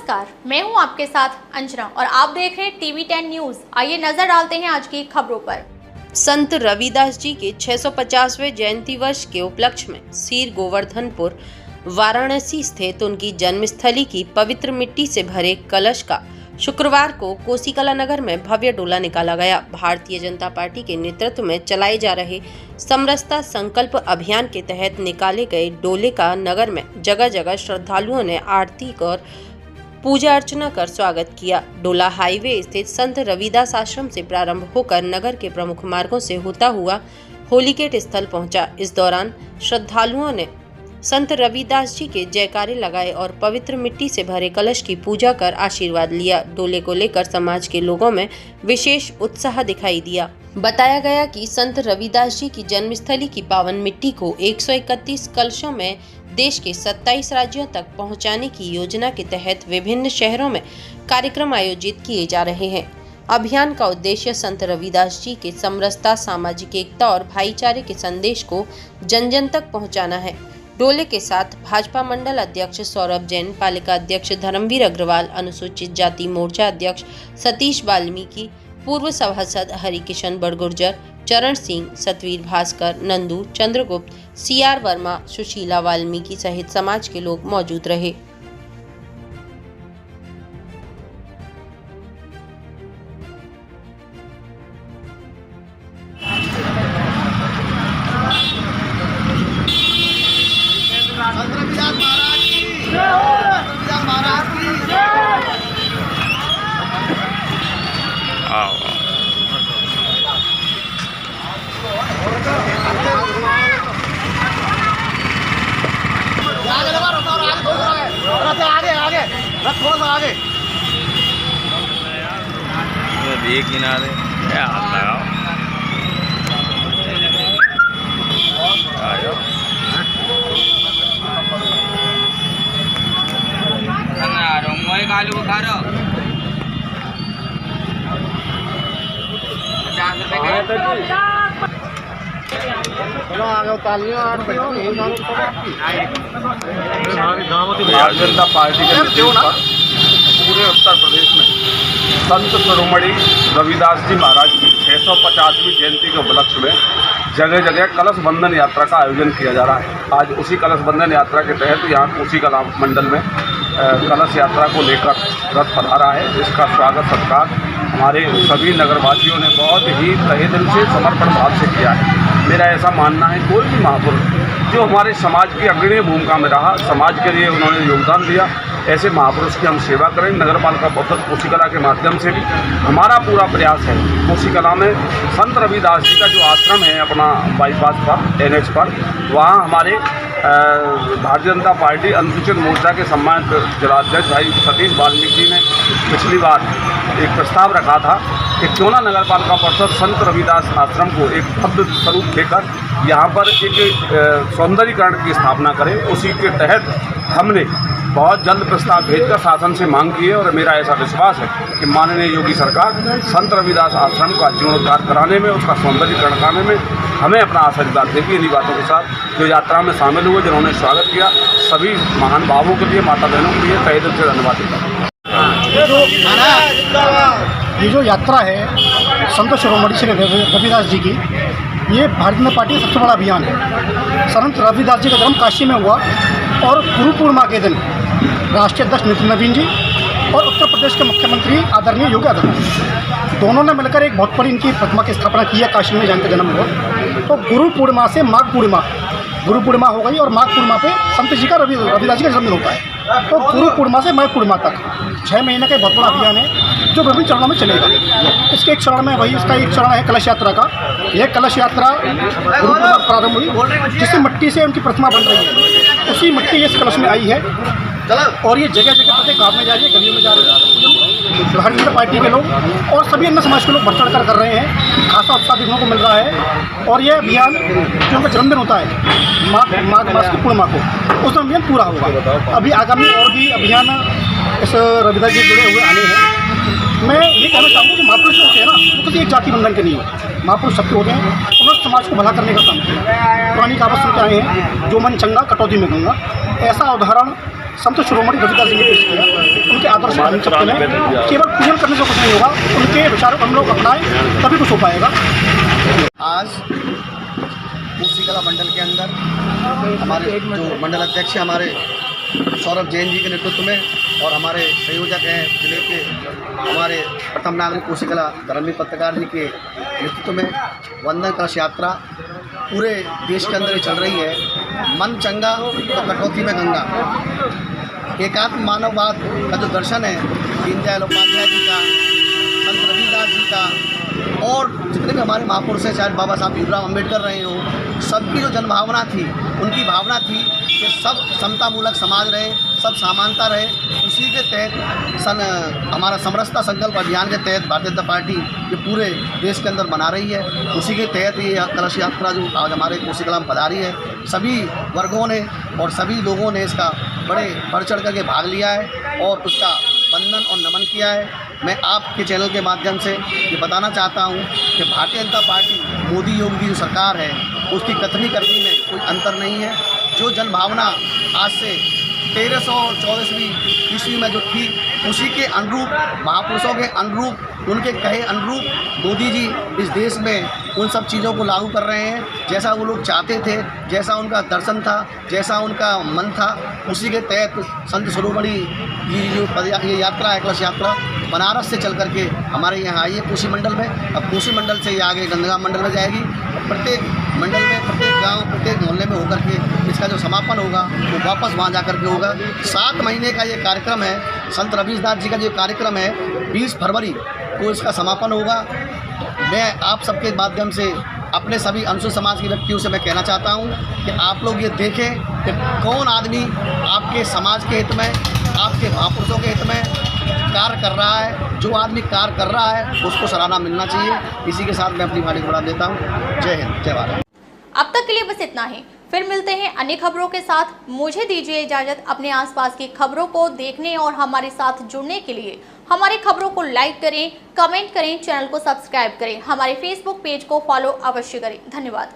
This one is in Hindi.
नमस्कार, मैं हूं आपके साथ अंजना और आप देख रहे हैं TV10 न्यूज। आइए नजर डालते हैं आज की खबरों पर। संत रविदास जी के 650वें जयंती वर्ष के उपलक्ष्य में सीर गोवर्धनपुर वाराणसी स्थित उनकी जन्मस्थली की पवित्र मिट्टी से भरे कलश का शुक्रवार को कोसीकला नगर में भव्य डोला निकाला गया। भारतीय जनता पार्टी के नेतृत्व में चलाए जा रहे समरसता संकल्प अभियान के तहत निकाले गए डोले का नगर में जगह जगह श्रद्धालुओं ने आरती और पूजा अर्चना कर स्वागत किया। डोला हाईवे स्थित संत रविदास आश्रम से प्रारंभ होकर नगर के प्रमुख मार्गों से होता हुआ होलीगेट स्थल पहुंचा। इस दौरान श्रद्धालुओं ने संत रविदास जी के जयकारे लगाए और पवित्र मिट्टी से भरे कलश की पूजा कर आशीर्वाद लिया। डोले को लेकर समाज के लोगों में विशेष उत्साह दिखाई दिया। बताया गया कि संत रविदास जी की जन्मस्थली की पावन मिट्टी को 131 कलशों में देश के 27 राज्यों तक पहुंचाने की योजना के तहत विभिन्न शहरों में कार्यक्रम आयोजित किए जा रहे हैं। अभियान का उद्देश्य संत रविदास जी के समरसता, सामाजिक एकता और भाईचारे के संदेश को जन जन तक पहुंचाना है। डोले के साथ भाजपा मंडल अध्यक्ष सौरभ जैन, पालिका अध्यक्ष धर्मवीर अग्रवाल, अनुसूचित जाति मोर्चा अध्यक्ष सतीश वाल्मीकि, पूर्व सभासद हरिकिशन बड़गुर्जर, चरण सिंह, सतवीर भास्कर, नंदू, चंद्रगुप्त, CR वर्मा, सुशीला वाल्मीकि सहित समाज के लोग मौजूद रहे। आगे थोड़ा सा आगे ये किनारे क्या हाथ लगाओ आलू खा रहा 50 रुपये भारतीय जनता पार्टी के नेतृत्व पर पूरे उत्तर प्रदेश में संत शिरोमणि रविदास जी महाराज की 650वीं जयंती के उपलक्ष्य में जगह जगह कलश बंधन यात्रा का आयोजन किया जा रहा है। आज उसी कलश बंधन यात्रा के तहत यहाँ कोसीकला मंडल में कलश यात्रा को लेकर रथ पधारा है। इसका स्वागत सत्कार हमारे सभी नगरवासियों ने बहुत ही तहे दिल से समर्पण भाव से किया है। मेरा ऐसा मानना है, कोई भी महापुरुष जो हमारे समाज की अग्रणी भूमिका में रहा, समाज के लिए उन्होंने योगदान दिया, ऐसे महापुरुष की हम सेवा करें। नगर पालिका परिषद कोसीकला के माध्यम से भी हमारा पूरा प्रयास है। कोसीकला में संत रविदास जी का जो आश्रम है अपना बाईपास पर NH पर, वहाँ हमारे भारतीय जनता पार्टी अनुसूचित मोर्चा के सम्मानित जिलाध्यक्ष भाई सतीश वाल्मीकि जी ने पिछली बार एक प्रस्ताव रखा था कि क्यों ना नगर पालिका परिषद संत रविदास आश्रम को एक भव्य स्वरूप देकर यहाँ पर एक सौंदर्यीकरण की स्थापना करें। उसी के तहत हमने बहुत जल्द प्रस्ताव भेजकर शासन से मांग की है और मेरा ऐसा विश्वास है कि माननीय योगी सरकार संत रविदास आश्रम का जीर्णोद्धार कराने में, उसका सौंदर्यीकरण कराने में हमें अपना आशीर्वाद देगी। इन्हीं बातों के साथ जो यात्रा में शामिल हुए, जिन्होंने स्वागत किया, सभी महान भावों के लिए, माता बहनों के लिए तहे दिल से धन्यवाद देता। ये जो यात्रा है संत शिरोमणि श्री रविदास जी की, ये भारतीय जनता पार्टी का सबसे बड़ा अभियान है। संत रविदास जी का जन्म काशी में हुआ और गुरु पूर्णिमा के दिन राष्ट्रीय अध्यक्ष नितिन नवीन जी और उत्तर प्रदेश के मुख्यमंत्री आदरणीय योगी आदित्यनाथ दोनों ने मिलकर एक बहुत बड़ी इनकी प्रतिमा की स्थापना की है। काशी में जहाँ का जन्म हुआ, तो गुरु पूर्णिमा से माघ पूर्णिमा, गुरु पूर्णिमा हो गई और माघ पूर्णिमा पे संत जी का रविदास जी का जन्मदिन होता है। तो गुरु पूर्णिमा से माघ पूर्णिमा तक 6 महीने का बहुत बड़ा अभियान है जो विभिन्न चरणों में चलेगा। इसके एक चरण में वही, इसका एक चरण है कलश यात्रा का। यह कलश यात्रा गुरु पूर्णिमा प्रारंभ हुई, जिससे मिट्टी से उनकी प्रतिमा बन रही है। उसी मिट्टी इस कलश में आई है और ये जगह जगह प्रत्येक गाँव में जा रही है, गलियों में जा रही है। भारतीय जनता पार्टी के लोग और सभी अन्य समाज के लोग बढ़ चढ़ कर रहे हैं। खासा उत्साह देखने को मिल रहा है और यह अभियान जो उनका जन्मदिन होता है माघ मास की पूर्णिमा को, उस अभियान पूरा होगा। अभी आगामी और भी अभियान इस रविदास जी जुड़े हुए आने हैं। मैं ये कहना चाहूँगा कि महापुरुष जो होते हैं ना, वो किसी एक जाति बंधन के नहीं होते। महापुरुष सबके होते हैं, उन्होंने समाज को भला करने का काम किया। पुरानी कहावत सुनते आए हैं, जो मन चंगा कटौती में गंगा। ऐसा उदाहरण संत शिरोमणि रविदास जी ने पेश किया। उनके आदर्श में केवल पूजन करने से कुछ नहीं होगा, उनके विचारों को हम लोग अपनाएं तभी कुछ हो पाएगा। आज मूसीकला मंडल के अंदर हमारे जो मंडल अध्यक्ष हैं हमारे सौरभ जैन जी के नेतृत्व में और हमारे संयोजक हैं जिले के हमारे प्रथम नागरिक मूसीकला धर्मवीर पत्रकार जी के नेतृत्व में वंदन कलश यात्रा पूरे देश के अंदर चल रही है। मन चंगा तो कटौती में गंगा, एकात्म मानववाद का जो दर्शन है दीनदयाल उपाध्याय जी का, संत रविदास जी का और जितने भी हमारे महापुरुष हैं, चाहे बाबा साहब भीमराव अम्बेडकर रहे हो, सबकी जो जनभावना थी, उनकी भावना थी कि सब समतामूलक समाज रहे, सब समानता रहे। उसी के तहत हमारा समरसता संकल्प अभियान के तहत भारतीय जनता पार्टी ये पूरे देश के अंदर बना रही है। उसी के तहत ये कलश यात्रा जो आज हमारे मूसीकला में पधारी है, सभी वर्गों ने और सभी लोगों ने इसका बड़े बढ़ चढ़ करके भाग लिया है और उसका वंदन और नमन किया है। मैं आपके चैनल के माध्यम से ये बताना चाहता हूँ कि भारतीय जनता पार्टी मोदी योगी की जो सरकार है उसकी कथनी करनी में कोई अंतर नहीं है। जो जनभावना आज से 1314वीं ईस्वी में जो थी उसी के अनुरूप, महापुरुषों के अनुरूप, उनके कहे अनुरूप मोदी जी इस देश में उन सब चीज़ों को लागू कर रहे हैं जैसा वो लोग चाहते थे, जैसा उनका दर्शन था, जैसा उनका मन था। उसी के तहत संत शिरोमणि जी जो ये यात्रा है, कलश यात्रा बनारस से चल करके हमारे यहाँ आई है कोसी मंडल में। अब कोसी मंडल से ये आगे गंदगा मंडल में जाएगी। प्रत्येक मंडल में, प्रत्येक गांव, प्रत्येक मोहल्ले में होकर के इसका जो समापन होगा वो वापस वहाँ जा कर के होगा। 7 महीने का ये कार्यक्रम है। संत रविदास जी का जो कार्यक्रम है 20 फरवरी को इसका समापन होगा। मैं आप सबके माध्यम से अपने सभी अंशुल समाज के व्यक्तियों से मैं कहना चाहता हूँ कि आप लोग ये देखें कि कौन आदमी आपके समाज के हित में, आपके महापुरुषों के हित में कार्य कर रहा है। जो आदमी कार्य कर रहा है उसको सराहना मिलना चाहिए। इसी के साथ मैं अपनी वाणी को बढ़ा देता हूँ। जय हिंद, जय भारत। अब तक के लिए बस इतना ही। फिर मिलते हैं अन्य खबरों के साथ। मुझे दीजिए इजाजत। अपने आसपास की खबरों को देखने और हमारे साथ जुड़ने के लिए हमारी खबरों को लाइक करें, कमेंट करें, चैनल को सब्सक्राइब करें, हमारे फेसबुक पेज को फॉलो अवश्य करें। धन्यवाद।